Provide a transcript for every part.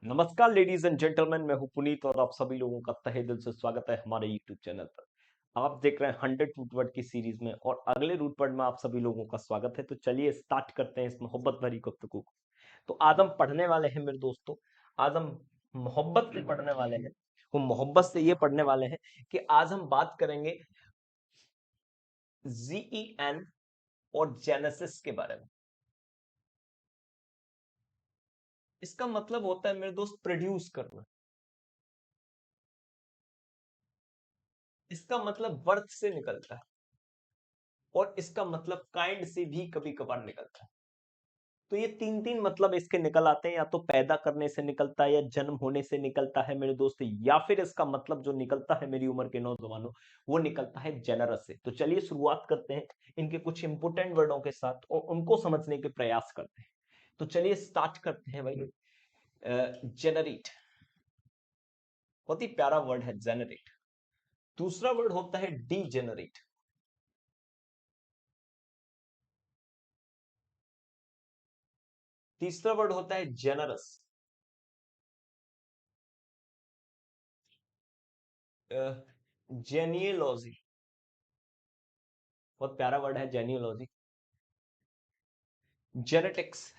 नमस्कार ladies and gentleman, मैं हूं पुनीत और आप सभी लोगों का तहे दिल से स्वागत है हमारे यूट्यूब चैनल पर। आप देख रहे हैं 100 रूट वर्ड की सीरीज में और अगले रूट वर्ड में आप सभी लोगों का स्वागत है। तो चलिए स्टार्ट करते हैं इस मोहब्बत भरी गुफ्तगू को। तो आज हम पढ़ने वाले हैं मेरे दोस्तों, आज हम मोहब्बत से पढ़ने वाले हैं। वो मोहब्बत से ये पढ़ने वाले हैं कि आज हम बात करेंगे जीईएन और जेनेसिस के बारे में। इसका मतलब होता है मेरे दोस्त प्रोड्यूस करना। इसका मतलब बर्थ से निकलता है और इसका मतलब काइंड से भी कभी कभार निकलता है। तो ये तीन तीन मतलब इसके निकल आते हैं, या तो पैदा करने से निकलता है, या जन्म होने से निकलता है मेरे दोस्त, या फिर इसका मतलब जो निकलता है मेरी उम्र के नौजवानों, वो निकलता है जेनरस से। तो चलिए शुरुआत करते हैं इनके कुछ इंपोर्टेंट वर्डों के साथ और उनको समझने के प्रयास करते हैं। तो चलिए स्टार्ट करते हैं भाई। जेनरेट, बहुत ही प्यारा वर्ड है जेनरेट। दूसरा वर्ड होता है डीजेनरेट। तीसरा वर्ड होता है जेनरस। जेनियोलॉजी, बहुत प्यारा वर्ड है जेनियोलॉजी। Genetics,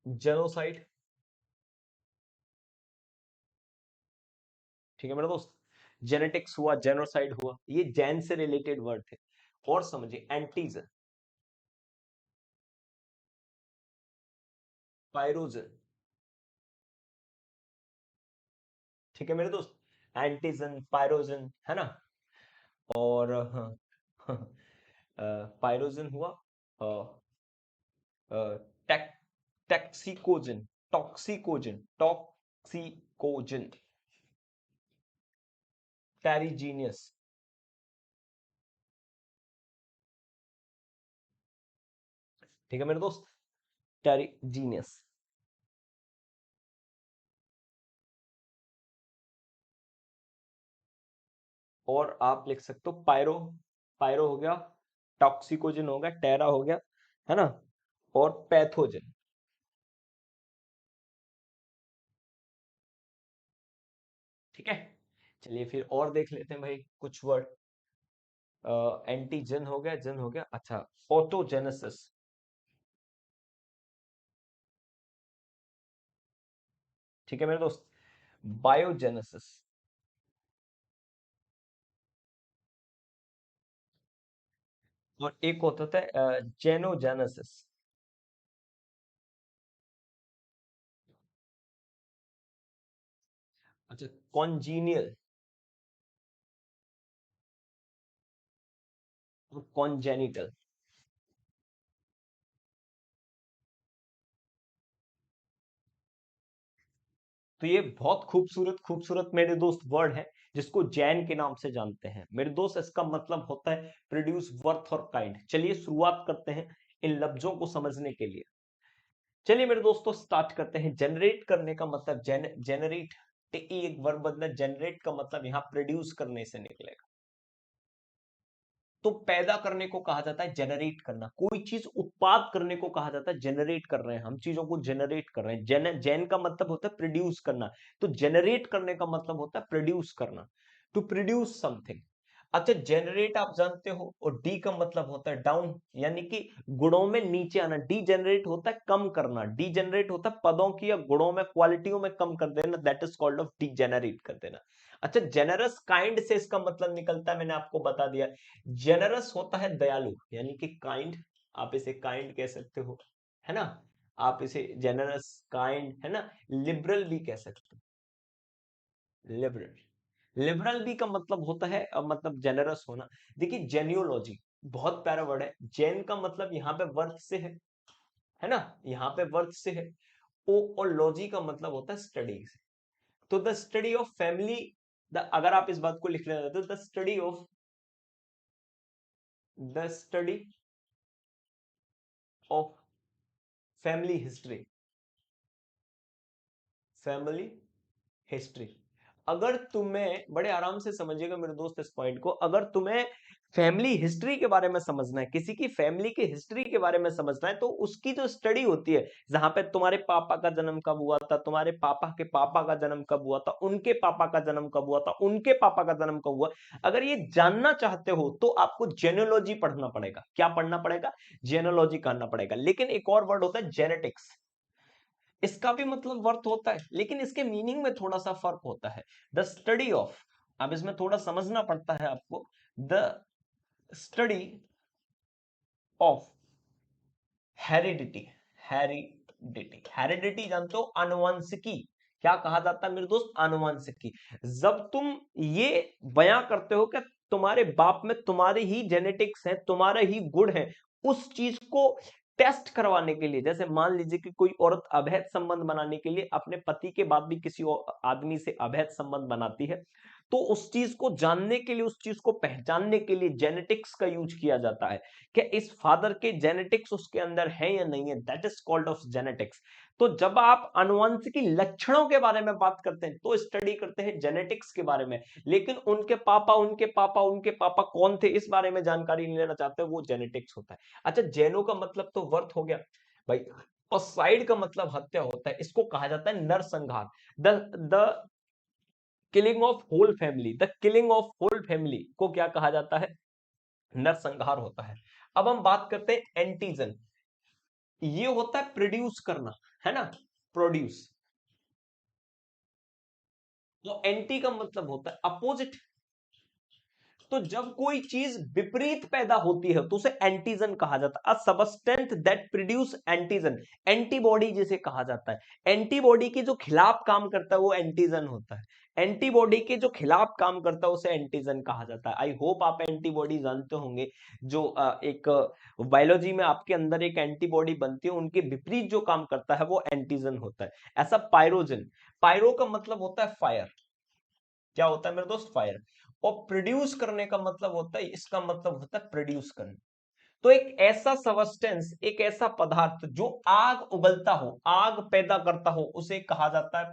genocide. ठीक है मेरे दोस्त, जेनेटिक्स हुआ, जेनोसाइड हुआ, ये जैन से रिलेटेड वर्ड थे। और समझिए एंटीजन, पायरोजन। ठीक है मेरे दोस्त, एंटीजन पायरोजन है ना। और पायरोजन हुआ, टेक टैक्सिकोजन, टॉक्सिकोजन, टॉक्सिकोजन, टेरिजीनियस। ठीक है मेरे दोस्त, टेरिजीनियस। और आप लिख सकते हो पायरो, पायरो हो गया, टॉक्सिकोजन हो गया, टेरा हो गया, है ना। और पैथोजन। ठीक है, चलिए फिर और देख लेते हैं भाई कुछ वर्ड। एंटीजन हो गया, जन हो गया, अच्छा। ऑटोजेनेसिस, ठीक है मेरे दोस्त। बायोजेनेसिस, और एक होता है जेनोजेनेसिस। अच्छा, कॉन्जीनियल और कॉन्जेनिटल। तो ये बहुत खूबसूरत खूबसूरत मेरे दोस्त वर्ड है, जिसको जैन के नाम से जानते हैं मेरे दोस्त। इसका मतलब होता है प्रोड्यूस, वर्थ और काइंड। चलिए शुरुआत करते हैं इन लफ्जों को समझने के लिए। चलिए मेरे दोस्तों स्टार्ट करते हैं। जनरेट करने का मतलब जेनरेट, एक वर्ब बदला, जनरेट का मतलब यहाँ प्रोड्यूस करने से निकलेगा। तो पैदा करने को कहा जाता है जनरेट करना, कोई चीज उत्पाद करने को कहा जाता है जनरेट कर रहे हैं, हम चीजों को जनरेट कर रहे हैं। जेन का मतलब होता है प्रोड्यूस करना, तो जनरेट करने का मतलब होता है प्रोड्यूस करना, टू प्रोड्यूस समथिंग। अच्छा, जनरेट आप जानते हो, और डी का मतलब होता है डाउन, यानी कि गुणों में नीचे आना। डी जनरेट होता है कम करना, डी जनरेट होता है पदों की या गुणों में, क्वालिटियों में कम कर देना, that is called off D generate कर देना। अच्छा, जेनरस काइंड से इसका मतलब निकलता है, मैंने आपको बता दिया। जेनरस होता है दयालु, यानी कि काइंड, आप इसे काइंड कह सकते हो, है ना। आप इसे जेनरस, काइंड, है ना। लिबरल भी कह सकते हो, लिबरल। लिबरल भी का मतलब होता है मतलब जेनरस होना। देखिए जेन्योलॉजी, बहुत प्यारा वर्ड है। जेन का मतलब यहाँ पे वर्थ से है ना, यहाँ पे वर्थ से है। ओ और लॉजी का मतलब होता है स्टडी से। तो द स्टडी ऑफ फैमिली, अगर आप इस बात को लिख लेना तो the study of, the study of family history, family history. अगर तुम्हें, बड़े आराम से समझिएगा मेरे दोस्त इस पॉइंट को, अगर तुम्हें फैमिली हिस्ट्री के बारे में समझना है, किसी की फैमिली की हिस्ट्री के बारे में समझना है, तो उसकी जो स्टडी होती है, जहां पे तुम्हारे पापा का जन्म कब हुआ था, तुम्हारे पापा के पापा का जन्म कब हुआ था, उनके पापा का जन्म कब हुआ था, उनके पापा का जन्म कब हुआ, अगर ये जानना चाहते हो तो आपको जेनोलॉजी पढ़ना पड़ेगा। क्या पढ़ना पड़ेगा? जेनोलॉजी करना पड़ेगा। लेकिन एक और वर्ड होता है जेनेटिक्स, इसका भी मतलब वर्थ होता है, लेकिन इसके मीनिंग में थोड़ा सा फर्क होता है। द स्टडी ऑफ, अब इसमें थोड़ा समझना पड़ता है आपको, the study of heredity. Heredity, heredity जानते हो, आनुवंशिकी। क्या कहा जाता है मेरे दोस्त? आनुवंशिकी। जब तुम ये बयां करते हो कि तुम्हारे बाप में तुम्हारे ही जेनेटिक्स है, तुम्हारे ही गुण है, उस चीज को टेस्ट करवाने के लिए, जैसे मान लीजिए कि कोई औरत अवैध संबंध बनाने के लिए अपने पति के बाद भी किसी और आदमी से अवैध संबंध बनाती है, तो उस चीज को जानने के लिए, उस चीज को पहचानने के लिए जेनेटिक्स का यूज किया जाता है कि इस फादर के जेनेटिक्स उसके अंदर है या नहीं है, that is called off genetics. तो जब आप आनुवंशिकी लक्षणों के बारे में बात करते हैं तो स्टडी करते हैं जेनेटिक्स के बारे में, लेकिन उनके पापा उनके पापा उनके पापा कौन थे इस बारे में जानकारी लेना चाहते हैं, वो जेनेटिक्स होता है। अच्छा, जेनो का मतलब तो वर्थ हो गया भाई, और साइड का मतलब हत्या होता है, इसको कहा जाता है नरसंहार। The killing of whole family, the killing of whole family को क्या कहा जाता है? नरसंहार होता है। अब हम बात करते हैं एंटीजन। ये होता है प्रोड्यूस करना, है ना, प्रोड्यूस। तो एंटी का मतलब होता है अपोजिट। तो जब कोई चीज विपरीत पैदा होती है तो उसे एंटीजन कहा जाता है। A substance that produce antigen, antibody जिसे कहा जाता है। एंटीबॉडी के जो खिलाफ काम करता है वो एंटीजन होता है। एंटीबॉडी के जो खिलाफ काम करता है उसे एंटीजन कहा जाता है। आई होप आप एंटीबॉडी जानते होंगे, जो एक बायोलॉजी में आपके अंदर एक एंटीबॉडी बनती है, उनके विपरीत जो काम करता है वो एंटीजन होता है। ऐसा पायरोजन, पायरो का मतलब होता है फायर। क्या होता है मेरे दोस्त? फायर। और प्रोड्यूस करने का मतलब होता है, इसका मतलब होता है प्रोड्यूस करना। तो एक ऐसा सबस्टेंस, एक ऐसा पदार्थ जो आग उगलता हो, आग पैदा करता हो, उसे कहा जाता है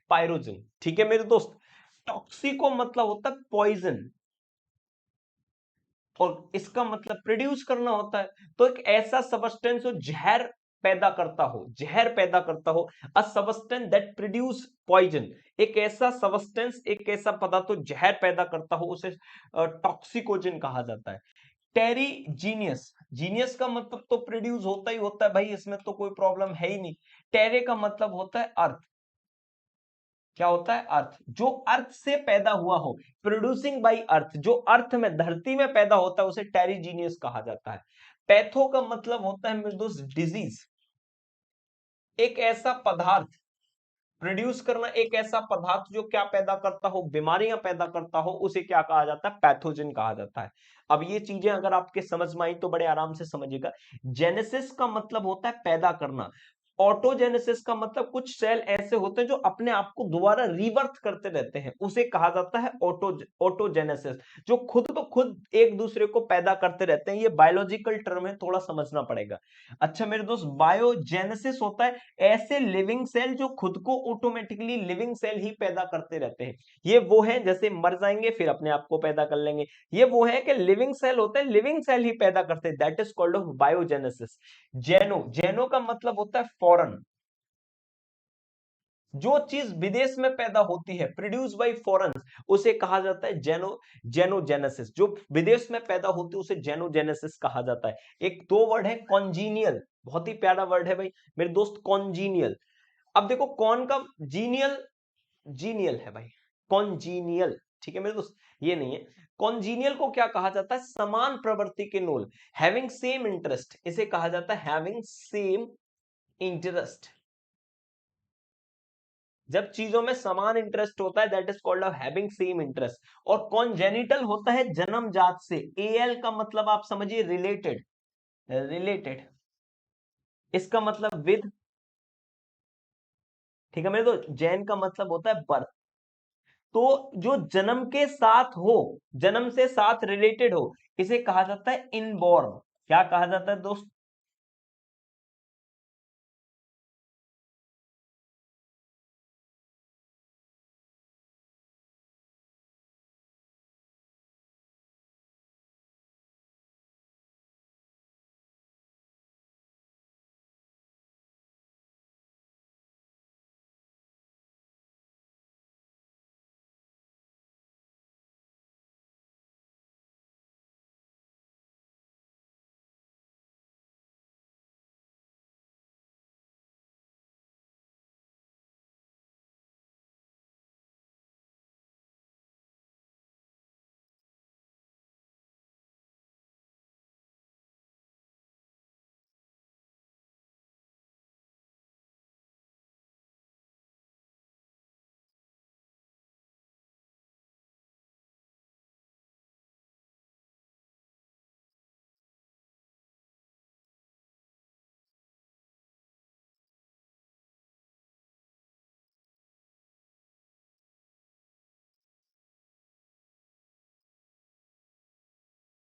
पायरोजन। ठीक है मेरे दोस्त। टॉक्सिको मतलब होता है पॉइजन, और इसका मतलब प्रोड्यूस करना होता है। तो एक ऐसा सबस्टेंस जो जहर पैदा करता हो, जहर पैदा करता हो। अ सबस्टेंस दैट प्रोड्यूस पॉइजन, एक ऐसा सबस्टेंस, एक ऐसा पदार्थ जो जहर पैदा करता हो, उसे टॉक्सिकोजन कहा जाता है। टेरीजीनियस, जीनियस का मतलब तो प्रोड्यूस होता ही होता है भाई, इसमें तो कोई प्रॉब्लम है ही नहीं। टेरे का मतलब होता है अर्थ। क्या होता है? अर्थ। जो अर्थ से पैदा हुआ हो, प्रोड्यूसिंग बाई अर्थ, जो अर्थ में, धरती में पैदा होता है, उसे टेरिजीनियस कहा जाता है। पैथो का मतलब होता है मेरे दोस्त डिजीज, एक ऐसा पदार्थ, प्रोड्यूस करना, एक ऐसा पदार्थ जो क्या पैदा करता हो, बीमारियां पैदा करता हो, उसे क्या कहा जाता है? पैथोजन कहा जाता है। अब ये चीजें अगर आपके समझ में आई तो बड़े आराम से समझिएगा। जेनेसिस का मतलब होता है पैदा करना। ऑटोजेनेसिस का मतलब कुछ सेल ऐसे होते हैं जो अपने आप को दोबारा रीबर्थ करते रहते हैं, उसे कहा जाता है ऑटोजेनेसिस। जो खुद ब खुद एक दूसरे को पैदा करते रहते हैं, ये बायोलॉजिकल टर्म है, थोड़ा समझना पड़ेगा। अच्छा मेरे दोस्त, बायोजेनेसिस होता है ऐसे लिविंग सेल जो खुद को ऑटोमेटिकली लिविंग सेल ही पैदा करते रहते हैं। ये वो है जैसे मर जाएंगे फिर अपने आप को पैदा कर लेंगे। ये वो है कि लिविंग सेल होते हैं, लिविंग सेल ही पैदा करते हैं, that is called off biogenesis. जेनो, जेनो का मतलब होता है फॉरेन। जो चीज विदेश में पैदा होती है, प्रोड्यूस बाय फॉरेन, उसे कहा जाता है जेनो, जेनोजेनेसिस। जो विदेश में पैदा होती है उसे जेनोजेनेसिस कहा जाता है। एक दो वर्ड है कॉन्जीनियल, बहुत ही प्यारा वर्ड है भाई मेरे दोस्त, कॉन्जीनियल। अब देखो कौन का जीनियल, जीनियल है भाई, कॉन्जीनियल। ठीक है मेरे दोस्त, ये नहीं है। कॉन्जीनियल को क्या कहा जाता है? समान प्रवृत्ति के लोग, हैविंग सेम इंटरेस्ट, इसे कहा जाता है हैविंग सेम इंटरेस्ट। जब चीजों में समान इंटरेस्ट होता है, that is called off having same interest. और कॉन्जेनिटल होता है जन्मजात से। एल का मतलब आप समझिए रिलेटेड, रिलेटेड, इसका मतलब विद। ठीक है मेरे दोस्त, जैन का मतलब होता है बर्थ। तो जो जन्म के साथ हो, जन्म से साथ रिलेटेड हो, इसे कहा जाता है इनबॉर्न। क्या कहा जाता है दोस्त?